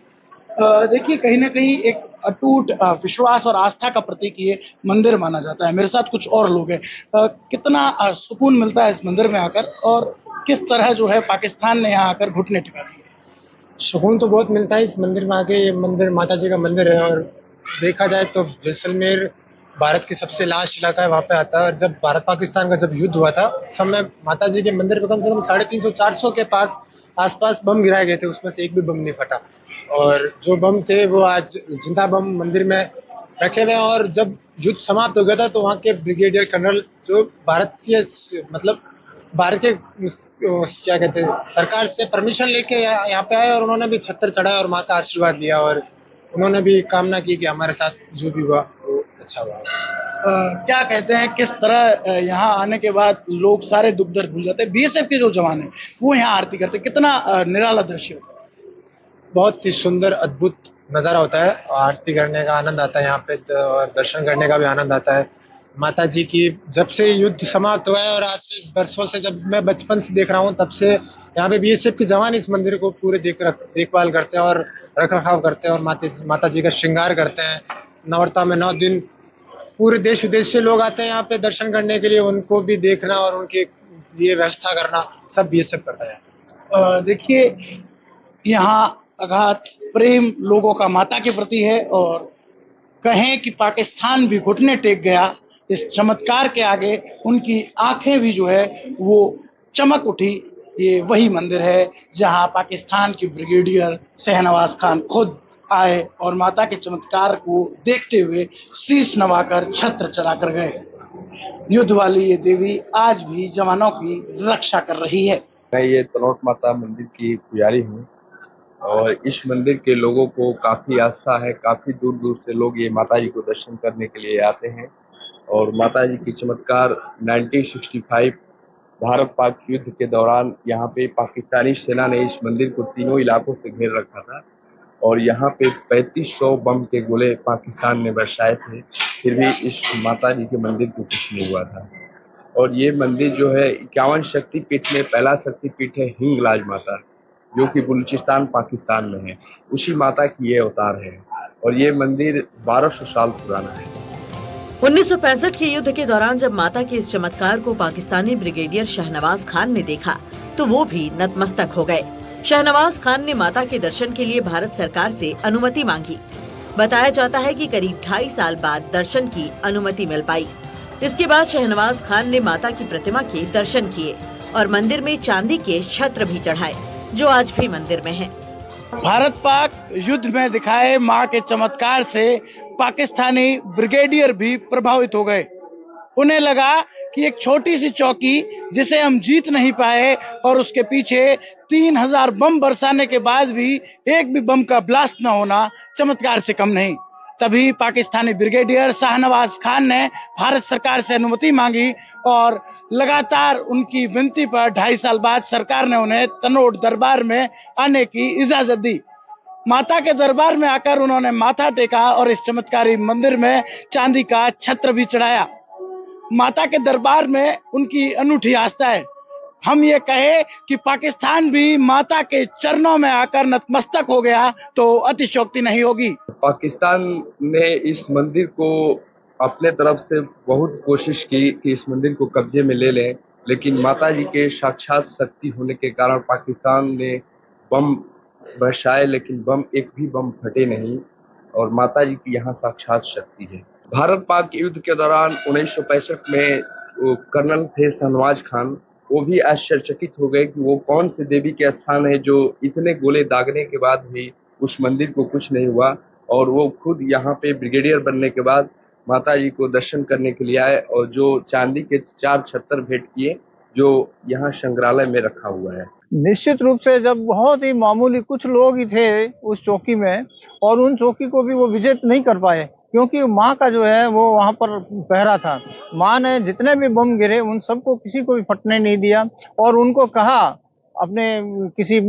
देखिए कहीं ना कहीं एक अटूट विश्वास और आस्था का प्रतीक ये मंदिर माना जाता है। मेरे साथ कुछ और लोग हैं। कितना सुकून मिलता है इस मंदिर में आकर और किस तरह जो है पाकिस्तान ने यहाँ आकर घुटने टिका दिए? सुकून तो बहुत मिलता है इस मंदिर में आके। ये मंदिर माता जी का मंदिर है और देखा जाए तो जैसलमेर भारत की सबसे लास्ट इलाका है, वहाँ पे आता है। और जब भारत पाकिस्तान का जब युद्ध हुआ था उस समय माता जी के मंदिर पे कम से कम 350-400 के आसपास बम गिराए गए थे, उसमें से एक भी बम नहीं फटा। और जो बम थे वो आज जिंदा बम मंदिर में रखे हुए हैं। और जब युद्ध समाप्त हो गया था तो वहाँ के ब्रिगेडियर कर्नल जो भारतीय मतलब भारत के क्या कहते हैं सरकार से परमिशन लेके यहाँ पे आए और उन्होंने भी छत्र चढ़ाया और माँ का आशीर्वाद लिया और उन्होंने भी कामना की कि हमारे साथ जो भी हुआ वो अच्छा हुआ। क्या कहते हैं किस तरह यहाँ आने के बाद लोग सारे दुख दर्द भूल जाते हैं? बीएसएफ के जो जवान हैं वो यहाँ आरती करते हैं, कितना निराला दृश्य होता है। बहुत ही सुंदर अद्भुत नज़ारा होता है। आरती करने का आनंद आता है यहाँ पे और दर्शन करने का भी आनंद आता है। माता जी की जब से युद्ध समाप्त हुआ है और आज से वर्षों से जब मैं बचपन से देख रहा हूँ तब से यहाँ पे बीएसएफ के जवान इस मंदिर को पूरे देखभाल करते हैं और रख रखाव करते हैं और माता जी का श्रृंगार करते हैं। नवरात्र में 9 दिन पूरे देश विदेश से लोग आते हैं यहाँ पे दर्शन करने के लिए, उनको भी देखना और उनके लिए व्यवस्था करना सब बीएसएफ करता है। देखिए, यहाँ अगाध प्रेम लोगों का माता के प्रति है और कहें कि पाकिस्तान भी घुटने टेक गया इस चमत्कार के आगे, उनकी आंखें भी जो है वो चमक उठी। ये वही मंदिर है जहां पाकिस्तान के ब्रिगेडियर शहनवाज खान खुद आए और माता के चमत्कार को देखते हुए शीश नवाकर छत्र चलाकर गए। युद्ध वाली ये देवी आज भी जवानों की रक्षा कर रही है। मैं ये तनोट माता मंदिर की पुजारी हूँ और इस मंदिर के लोगों को काफ़ी आस्था है। काफ़ी दूर दूर से लोग ये माता जी को दर्शन करने के लिए आते हैं और माता जी की चमत्कार 1965 भारत पाक युद्ध के दौरान यहाँ पे पाकिस्तानी सेना ने इस मंदिर को तीनों इलाकों से घेर रखा था और यहाँ पे 3500 बम के गोले पाकिस्तान ने बरसाए थे, फिर भी इस माता जी के मंदिर को कुछ नहीं हुआ था। और ये मंदिर जो है 51 शक्तिपीठ में पहला शक्तिपीठ है हिंगलाज माता, जो कि बलूचिस्तान पाकिस्तान में है। उसी माता की ये अवतार है और ये मंदिर 1200 साल पुराना है। 1965 के युद्ध के दौरान जब माता के इस चमत्कार को पाकिस्तानी ब्रिगेडियर शहनवाज खान ने देखा तो वो भी नतमस्तक हो गए। शहनवाज खान ने माता के दर्शन के लिए भारत सरकार से अनुमति मांगी। बताया जाता है कि करीब 2.5 साल बाद दर्शन की अनुमति मिल पाई। इसके बाद शहनवाज खान ने माता की प्रतिमा के दर्शन किए और मंदिर में चांदी के छत्र भी चढ़ाए, जो आज भी मंदिर में है। भारत पाक युद्ध में दिखाए मां के चमत्कार से पाकिस्तानी ब्रिगेडियर भी प्रभावित हो गए। उन्हें लगा कि एक छोटी सी चौकी जिसे हम जीत नहीं पाए और उसके पीछे 3000 बम बरसाने के बाद भी एक भी बम का ब्लास्ट न होना चमत्कार से कम नहीं। तभी पाकिस्तानी ब्रिगेडियर शाहनवाज खान ने भारत सरकार से अनुमति मांगी और लगातार उनकी विनती पर 2.5 साल बाद सरकार ने उन्हें तनोट दरबार में आने की इजाजत दी। माता के दरबार में आकर उन्होंने माथा टेका और इस चमत्कारी मंदिर में चांदी का छत्र भी चढ़ाया। माता के दरबार में उनकी अनूठी आस्था है। हम ये कहे कि पाकिस्तान भी माता के चरणों में आकर नतमस्तक हो गया तो अतिशयोक्ति नहीं होगी। पाकिस्तान ने इस मंदिर को अपने तरफ से बहुत कोशिश की कि इस मंदिर को कब्जे में ले लें, लेकिन माता जी के साक्षात शक्ति होने के कारण पाकिस्तान ने बम बरसाए, लेकिन एक भी बम फटे नहीं और माता जी की यहाँ साक्षात शक्ति है। भारत पाक युद्ध के दौरान 1965 में कर्नल थे शहनवाज खान, वो भी आश्चर्यचकित हो गए कि वो कौन से देवी के स्थान है जो इतने गोले दागने के बाद भी उस मंदिर को कुछ नहीं हुआ, और वो खुद यहाँ पे ब्रिगेडियर बनने के बाद माता जी को दर्शन करने के लिए आए और जो चांदी के 4 छत्र भेंट किए जो यहाँ संग्रहालय में रखा हुआ है। निश्चित रूप से जब बहुत ही मामूली कुछ लोग ही थे उस चौकी में और उन चौकी को भी वो विजिट नहीं कर पाए क्योंकि माँ का जो है वो वहाँ पर पहरा था। माँ ने जितने भी बम गिरे उन सबको किसी को भी फटने नहीं दिया और उनको कहा अपने किसी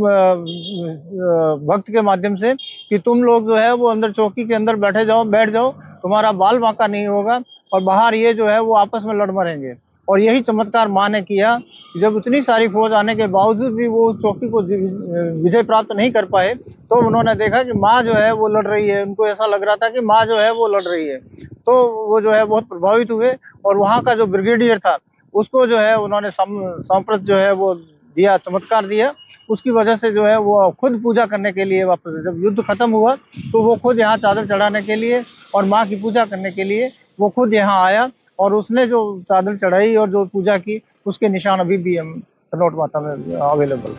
भक्त के माध्यम से कि तुम लोग जो है वो अंदर चौकी के अंदर बैठ जाओ, तुम्हारा बाल बांका नहीं होगा और बाहर ये जो है वो आपस में लड़ मरेंगे। और यही चमत्कार माँ ने किया। जब उतनी सारी फौज आने के बावजूद भी वो चौकी को विजय प्राप्त नहीं कर पाए तो उन्होंने देखा कि माँ जो है वो लड़ रही है। उनको ऐसा लग रहा था कि माँ जो है वो लड़ रही है, तो वो जो है बहुत प्रभावित हुए और वहाँ का जो ब्रिगेडियर था उसको जो है उन्होंने सांप्रत जो है वो दिया, चमत्कार दिया। उसकी वजह से जो है वो खुद पूजा करने के लिए वापस, जब युद्ध खत्म हुआ तो वो खुद यहाँ चादर चढ़ाने के लिए और माँ की पूजा करने के लिए वो खुद यहाँ आया और उसने जो चादर चढ़ाई और जो पूजा की उसके निशान अभी भी हम तनोट माता में अवेलेबल।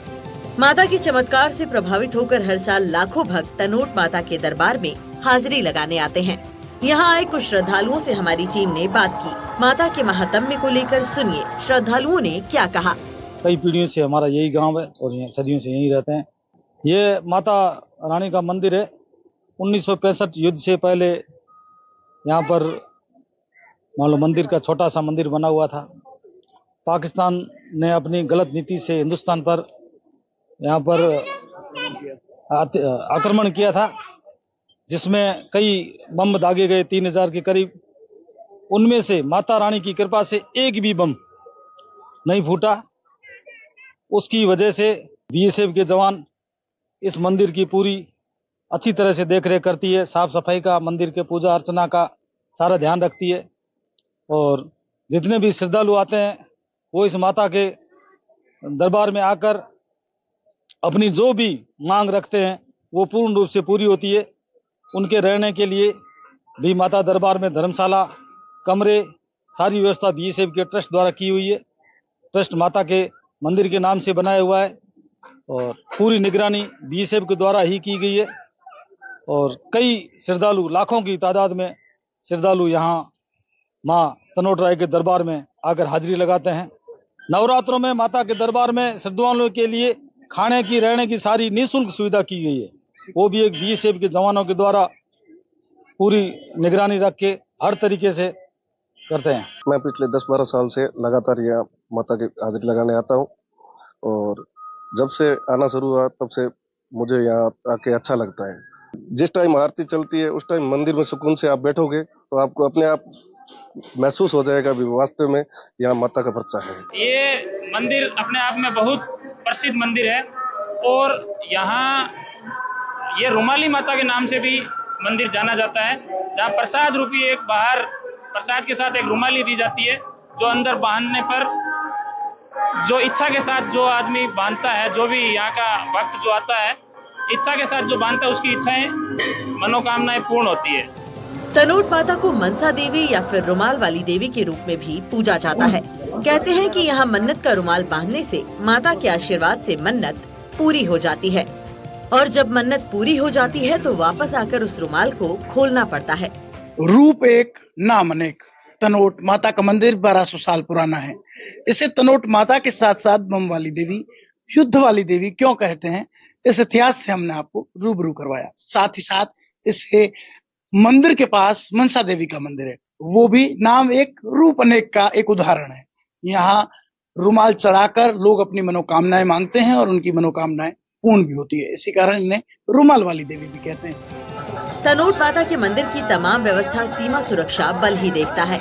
माता के चमत्कार से प्रभावित होकर हर साल लाखों भक्त तनोट माता के दरबार में हाजिरी लगाने आते हैं। यहाँ आए कुछ श्रद्धालुओं से हमारी टीम ने बात की। माता के महात्म्य को लेकर सुनिए श्रद्धालुओं ने क्या कहा। कई पीढ़ियों से हमारा यही गांव है और सदियों से यहीं रहते हैं। ये माता रानी का मंदिर है। 1965 युद्ध से पहले यहाँ पर मान लो मंदिर का छोटा सा मंदिर बना हुआ था। पाकिस्तान ने अपनी गलत नीति से हिंदुस्तान पर यहाँ पर आक्रमण किया था, जिसमें कई बम दागे गए 3000 के करीब। उनमें से माता रानी की कृपा से एक भी बम नहीं फूटा। उसकी वजह से बीएसएफ के जवान इस मंदिर की पूरी अच्छी तरह से देखरेख करती है, साफ सफाई का, मंदिर के पूजा अर्चना का सारा ध्यान रखती है। और जितने भी श्रद्धालु आते हैं वो इस माता के दरबार में आकर अपनी जो भी मांग रखते हैं वो पूर्ण रूप से पूरी होती है। उनके रहने के लिए भी माता दरबार में धर्मशाला, कमरे, सारी व्यवस्था बीएसएफ के ट्रस्ट द्वारा की हुई है। ट्रस्ट माता के मंदिर के नाम से बनाया हुआ है और पूरी निगरानी बीएसएफ के द्वारा ही की गई है। और कई श्रद्धालु, लाखों की तादाद में श्रद्धालु यहाँ माँ तनोट राय के दरबार में आकर हाजिरी लगाते हैं। नवरात्रों में माता के दरबार में श्रद्धालुओं के लिए खाने की, रहने की सारी निःशुल्क सुविधा की गई है। वो भी एक बीएसएफ के जवानों के द्वारा पूरी निगरानी रख के हर तरीके से करते हैं। मैं पिछले 10-12 साल से लगातार यहाँ माता की हाजिरी लगाने आता हूँ और जब से आना शुरू हुआ तब से मुझे यहाँ आके अच्छा लगता है। जिस टाइम आरती चलती है उस टाइम मंदिर में सुकून से आप बैठोगे तो आपको अपने आप महसूस हो जाएगा भी वास्तव में यहाँ माता का पर्चा है। ये मंदिर अपने आप में बहुत प्रसिद्ध मंदिर है और यहाँ ये रुमाली माता के नाम से भी मंदिर जाना जाता है, जहाँ प्रसाद रूपी एक बाहर प्रसाद के साथ एक रुमाली दी जाती है, जो अंदर बांधने पर जो इच्छा के साथ जो आदमी बांधता है, जो भी यहाँ का भक्त जो आता है इच्छा के साथ जो बांधता है उसकी इच्छाएं, मनोकामनाएं पूर्ण होती है। तनोट माता को मनसा देवी या फिर रुमाल वाली देवी के रूप में भी पूजा जाता है। कहते हैं कि यहाँ मन्नत का रुमाल बांधने से माता के आशीर्वाद से मन्नत पूरी हो जाती है और जब मन्नत पूरी हो जाती है तो वापस आकर उस रुमाल को खोलना पड़ता है। रूप एक नाम अनेक। तनोट माता का मंदिर 1200 साल पुराना है। इसे तनोट माता के साथ साथ बम वाली देवी, युद्ध वाली देवी क्यों कहते हैं, इस इतिहास से हमने आपको रूबरू करवाया। साथ ही साथ इसे मंदिर के पास मनसा देवी का मंदिर है, वो भी नाम एक रूप अनेक का एक उदाहरण है। यहाँ रुमाल चढ़ाकर लोग अपनी मनोकामनाएं मांगते हैं और उनकी मनोकामनाएं पूर्ण भी होती है। इसी कारण इन्हें रुमाल वाली देवी भी कहते हैं। तनोट माता के मंदिर की तमाम व्यवस्था सीमा सुरक्षा बल ही देखता है।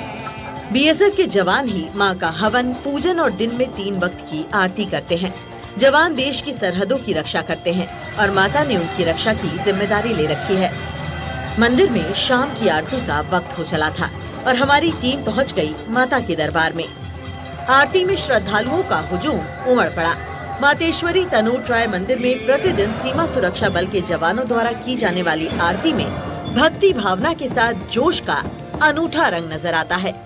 बीएसएफ के जवान ही मां का हवन, पूजन और दिन में 3 वक्त की आरती करते हैं। जवान देश की सरहदों की रक्षा करते हैं और माता ने उनकी रक्षा की जिम्मेदारी ले रखी है। मंदिर में शाम की आरती का वक्त हो चला था और हमारी टीम पहुंच गई माता के दरबार में। आरती में श्रद्धालुओं का हुजूम उमड़ पड़ा। मातेश्वरी तनोट राय मंदिर में प्रतिदिन सीमा सुरक्षा बल के जवानों द्वारा की जाने वाली आरती में भक्ति भावना के साथ जोश का अनूठा रंग नजर आता है।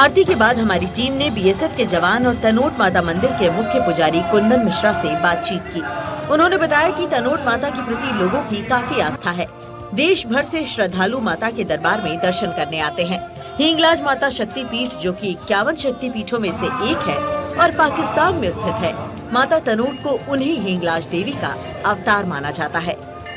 आरती के बाद हमारी टीम ने बीएसएफ के जवान और तनोट माता मंदिर के मुख्य पुजारी कुंदन मिश्रा से बातचीत की। उन्होंने बताया कि तनोट माता के प्रति लोगों की काफी आस्था है। देश भर से श्रद्धालु माता के दरबार में दर्शन करने आते हैं। हिंगलाज माता शक्तिपीठ, जो कि 51 शक्तिपीठों में से एक है और पाकिस्तान में स्थित है, माता तनोट को उन्हीं हिंगलाज देवी का अवतार माना जाता है।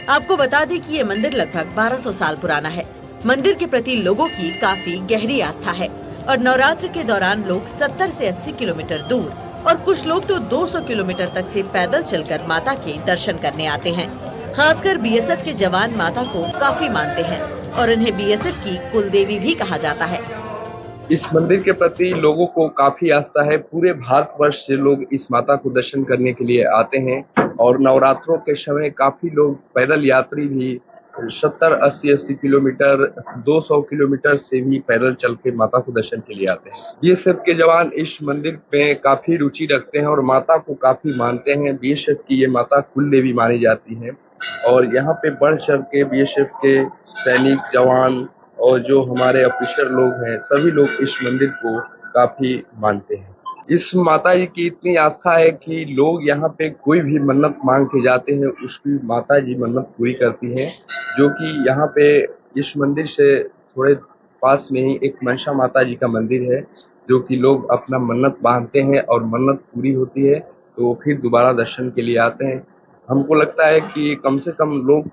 आपको बता दें कि ये मंदिर लगभग 1200 साल पुराना है। मंदिर के प्रति लोगों की काफी गहरी आस्था है और नवरात्र के दौरान लोग 70 से 80 किलोमीटर दूर और कुछ लोग तो 200 किलोमीटर तक से पैदल चलकर माता के दर्शन करने आते हैं। खासकर बीएसएफ के जवान माता को काफी मानते हैं और इन्हें बीएसएफ की कुलदेवी भी कहा जाता है। इस मंदिर के प्रति लोगों को काफी आस्था है। पूरे भारतवर्ष से लोग इस माता को दर्शन करने के लिए आते हैं और नवरात्रों के समय काफी लोग पैदल यात्री भी 70-80 किलोमीटर 200 किलोमीटर से भी पैदल चल के माता को दर्शन के लिए आते हैं। बीएसएफ के जवान इस मंदिर में काफी रुचि रखते हैं और माता को काफी मानते हैं। बीएसएफ की ये माता कुल देवी मानी जाती है और यहाँ पे बढ़ चढ़ के बीएसएफ के सैनिक जवान और जो हमारे ऑफिसर लोग हैं, सभी लोग इस मंदिर को काफी मानते हैं। इस माता जी की इतनी आस्था है कि लोग यहाँ पे कोई भी मन्नत मांग के जाते हैं, उसकी माता जी मन्नत पूरी करती है। जो कि यहाँ पे इस मंदिर से थोड़े पास में ही एक मनसा माता जी का मंदिर है, जो कि लोग अपना मन्नत बांधते हैं और मन्नत पूरी होती है तो फिर दोबारा दर्शन के लिए आते हैं। हमको लगता है कि कम से कम लोग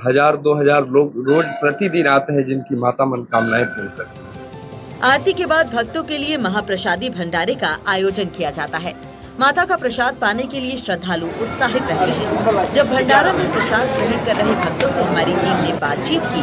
1000-2000 लोग रोज प्रतिदिन आते हैं जिनकी माता मनोकामनाएं पूर्ण करती है। आरती के बाद भक्तों के लिए महाप्रसादी भंडारे का आयोजन किया जाता है। माता का प्रसाद पाने के लिए श्रद्धालु उत्साहित रहते हैं। जब भंडारा में प्रसाद ग्रहण कर रहे भक्तों से हमारी टीम ने बातचीत की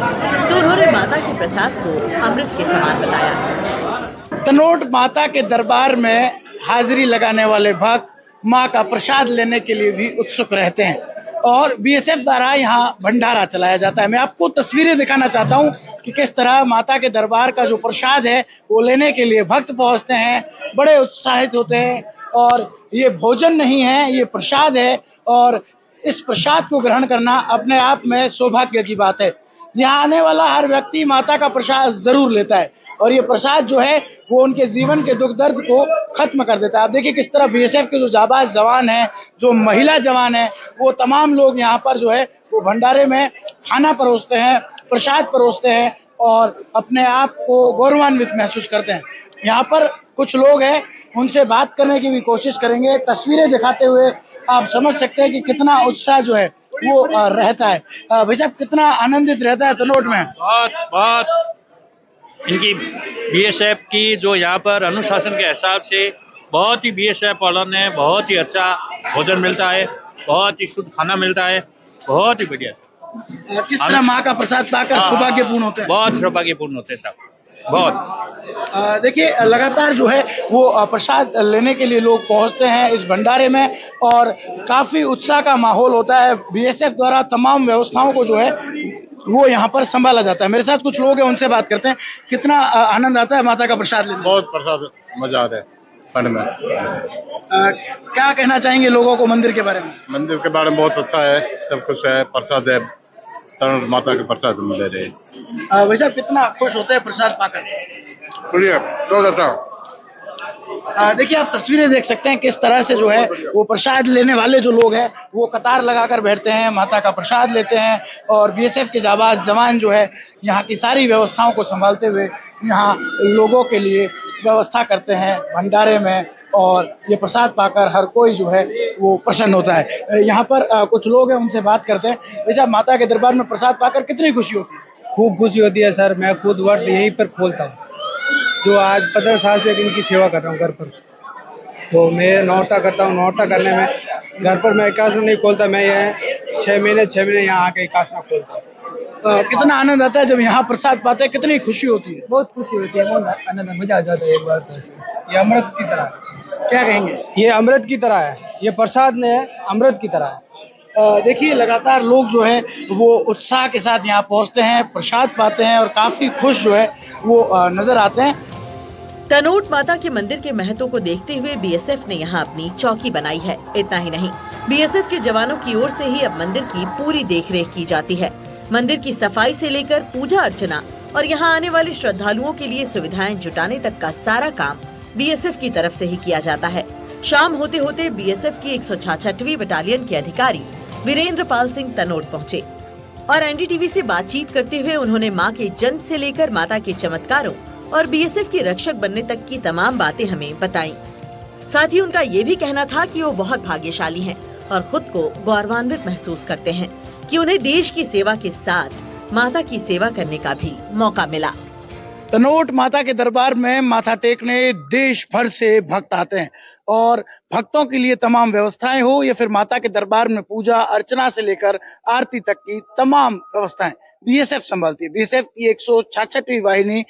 तो उन्होंने माता के प्रसाद को अमृत के समान बताया। तनोट माता के दरबार में हाजिरी लगाने वाले भक्त माँ का प्रसाद लेने के लिए भी उत्सुक रहते हैं और बीएसएफ द्वारा यहाँ भंडारा चलाया जाता है। मैं आपको तस्वीरें दिखाना चाहता हूँ कि किस तरह माता के दरबार का जो प्रसाद है वो लेने के लिए भक्त पहुँचते हैं, बड़े उत्साहित होते हैं। और ये भोजन नहीं है, ये प्रसाद है और इस प्रसाद को ग्रहण करना अपने आप में सौभाग्य की बात है। यहाँ आने वाला हर व्यक्ति माता का प्रसाद जरूर लेता है और ये प्रसाद जो है वो उनके जीवन के दुख दर्द को खत्म कर देता है। आप देखिए किस तरह बीएसएफ के जो जाबाज जवान हैं, जो महिला जवान हैं, वो तमाम लोग यहाँ पर जो है वो भंडारे में खाना परोसते हैं, प्रसाद परोसते हैं और अपने आप को गौरवान्वित महसूस करते हैं। यहाँ पर कुछ लोग हैं, उनसे बात करने की भी कोशिश करेंगे। तस्वीरें दिखाते हुए आप समझ सकते हैं कि कितना उत्साह जो है वो रहता है। भाई साहब, कितना आनंदित रहता है तनोट में? बहुत इनकी बीएसएफ की जो यहाँ पर अनुशासन के हिसाब से बहुत ही बीएसएफ वालों ने बहुत ही अच्छा भोजन मिलता है, बहुत ही शुद्ध खाना मिलता है, बहुत ही बढ़िया। किस तरह माँ का प्रसाद पाकर सौभाग्यपूर्ण होते हैं? बहुत सौभाग्यपूर्ण होते हैं साहब, बहुत। देखिए लगातार जो है वो प्रसाद लेने के लिए लोग पहुंचते हैं इस भंडारे में और काफी उत्साह का माहौल होता है। बीएसएफ द्वारा तमाम व्यवस्थाओं को जो है वो यहाँ पर संभाला जाता है। मेरे साथ कुछ लोग हैं, उनसे बात करते हैं। कितना आनंद आता है माता का प्रसाद लेने? बहुत प्रसाद मजा आता है खाने में। क्या कहना चाहेंगे लोगों को मंदिर के बारे में? मंदिर के बारे में बहुत अच्छा है, सब कुछ है, प्रसाद है, तनोट माता के प्रसाद मिल रहे हैं। वैसे कितना खुश होते हैं प्रसाद पाकर? बढ़िया, बहुत अच्छा। देखिए आप तस्वीरें देख सकते हैं किस तरह से जो है वो प्रसाद लेने वाले जो लोग हैं वो कतार लगाकर बैठते हैं, माता का प्रसाद लेते हैं और बीएसएफ के जाबाज जवान जो है यहाँ की सारी व्यवस्थाओं को संभालते हुए यहाँ लोगों के लिए व्यवस्था करते हैं भंडारे में और ये प्रसाद पाकर हर कोई जो है वो प्रसन्न होता है। यहाँ पर कुछ लोग हैं, उनसे बात करते हैं। वैसे माता के दरबार में प्रसाद पाकर कितनी खुशी होती है? खूब खुशी होती है सर। मैं खुद व्रत यहीं पर खोलता हूँ, जो आज 15 साल से इनकी सेवा कर रहा हूँ घर पर। तो मैं नौरता करता हूँ, नौरता करने में घर पर मैं एकासना नहीं खोलता, मैं यहाँ 6 महीने यहाँ आके एकासना खोलता हूँ। कितना आनंद आता है जब यहाँ प्रसाद पाते हैं, कितनी खुशी होती है? बहुत खुशी होती है, बहुत आनंद, मजा आ जाता है एक बार तो ऐसे। ये अमृत की तरह, क्या कहेंगे? ये अमृत की तरह है, ये प्रसाद ने अमृत की तरह है। देखिए लगातार लोग जो है वो उत्साह के साथ यहाँ पहुँचते हैं, प्रसाद पाते हैं और काफी खुश जो है वो नजर आते हैं। तनोट माता के मंदिर के महत्व को देखते हुए बीएसएफ ने यहाँ अपनी चौकी बनाई है। इतना ही नहीं, बीएसएफ के जवानों की ओर से ही अब मंदिर की पूरी देखरेख की जाती है। मंदिर की सफाई से लेकर पूजा अर्चना और यहाँ आने वाले श्रद्धालुओं के लिए सुविधाएं जुटाने तक का सारा काम बीएसएफ की तरफ से ही किया जाता है। शाम होते होते बीएसएफ की 166वीं बटालियन के अधिकारी वीरेंद्र पाल सिंह तनोट पहुँचे और एनडीटीवी से बातचीत करते हुए उन्होंने मां के जन्म से लेकर माता के चमत्कारों और बीएसएफ की रक्षक बनने तक की तमाम बातें हमें बताईं। साथ ही उनका ये भी कहना था कि वो बहुत भाग्यशाली हैं और खुद को गौरवान्वित महसूस करते हैं कि उन्हें देश की सेवा के साथ माता की सेवा करने का भी मौका मिला। तनोट माता के दरबार में माथा टेकने देश भर से भक्त आते हैं और भक्तों के लिए तमाम व्यवस्थाएं हो या फिर माता के दरबार में पूजा अर्चना से लेकर आरती तक की तमाम व्यवस्थाएं बीएसएफ संभालती है। बीएसएफ की 166वीं वाहिनी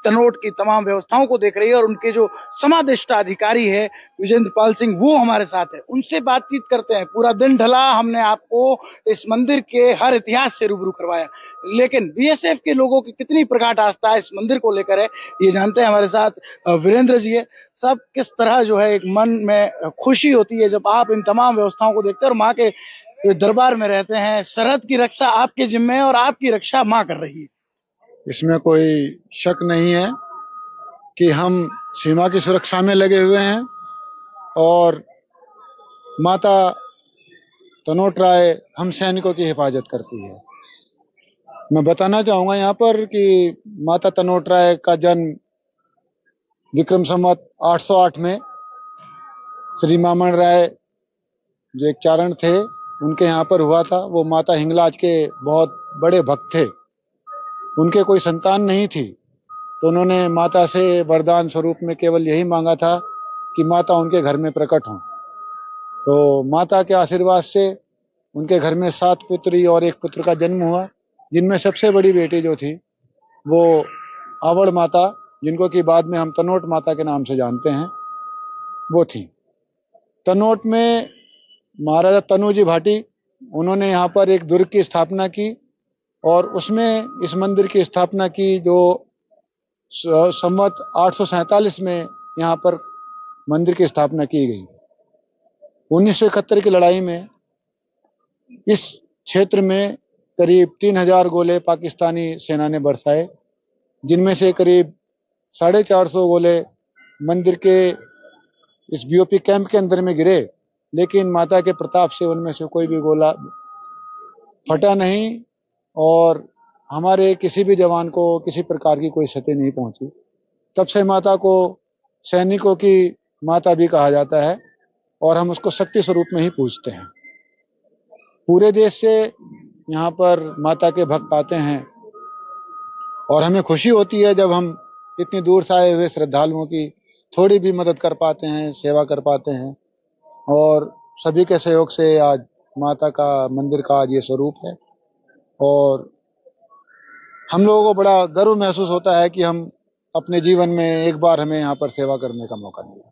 तनोट की तमाम व्यवस्थाओं को देख रही है और उनके जो समादेष्ट अधिकारी है विजेंद्र पाल सिंह, वो हमारे साथ है। उनसे बातचीत करते हैं। पूरा दिन ढला, हमने आपको इस मंदिर के हर इतिहास से रूबरू करवाया, लेकिन बीएसएफ के लोगों की कितनी प्रगाढ़ आस्था इस मंदिर को लेकर है, ये जानते हैं। हमारे साथ वीरेंद्र जी है। सब किस तरह जो है एक मन में खुशी होती है जब आप इन तमाम व्यवस्थाओं को देखते हैं और माँ के दरबार में रहते हैं। सरहद की रक्षा आपके जिम्मे है और आपकी रक्षा माँ कर रही है। इसमें कोई शक नहीं है कि हम सीमा की सुरक्षा में लगे हुए हैं और माता तनोट राय हम सैनिकों की हिफाजत करती है। मैं बताना चाहूँगा यहाँ पर कि माता तनोट राय का जन्म विक्रम संवत 808 में श्री मामन राय जो एक चारण थे उनके यहाँ पर हुआ था। वो माता हिंगलाज के बहुत बड़े भक्त थे। उनके कोई संतान नहीं थी तो उन्होंने माता से वरदान स्वरूप में केवल यही मांगा था कि माता उनके घर में प्रकट हों। तो माता के आशीर्वाद से उनके घर में 7 पुत्री और 1 पुत्र का जन्म हुआ, जिनमें सबसे बड़ी बेटी जो थी वो आवड़ माता, जिनको कि बाद में हम तनोट माता के नाम से जानते हैं, वो थी। तनोट में महाराजा तनुजी भाटी, उन्होंने यहाँ पर एक दुर्ग की स्थापना की और उसमें इस मंदिर की स्थापना की जो संवत 847 में यहाँ पर मंदिर की स्थापना की गई। 1971 की लड़ाई में इस क्षेत्र में करीब 3000 गोले पाकिस्तानी सेना ने बरसाए, जिनमें से करीब 450 गोले मंदिर के इस बीओपी कैंप के अंदर में गिरे, लेकिन माता के प्रताप से उनमें से कोई भी गोला फटा नहीं और हमारे किसी भी जवान को किसी प्रकार की कोई क्षति नहीं पहुंची। तब से माता को सैनिकों की माता भी कहा जाता है और हम उसको शक्ति स्वरूप में ही पूजते हैं। पूरे देश से यहाँ पर माता के भक्त आते हैं और हमें खुशी होती है जब हम इतनी दूर से आए हुए श्रद्धालुओं की थोड़ी भी मदद कर पाते हैं, सेवा कर पाते हैं। और सभी के सहयोग से आज माता का मंदिर का आज ये स्वरूप है और हम लोगों को बड़ा गर्व महसूस होता है कि हम अपने जीवन में एक बार हमें यहाँ पर सेवा करने का मौका मिला।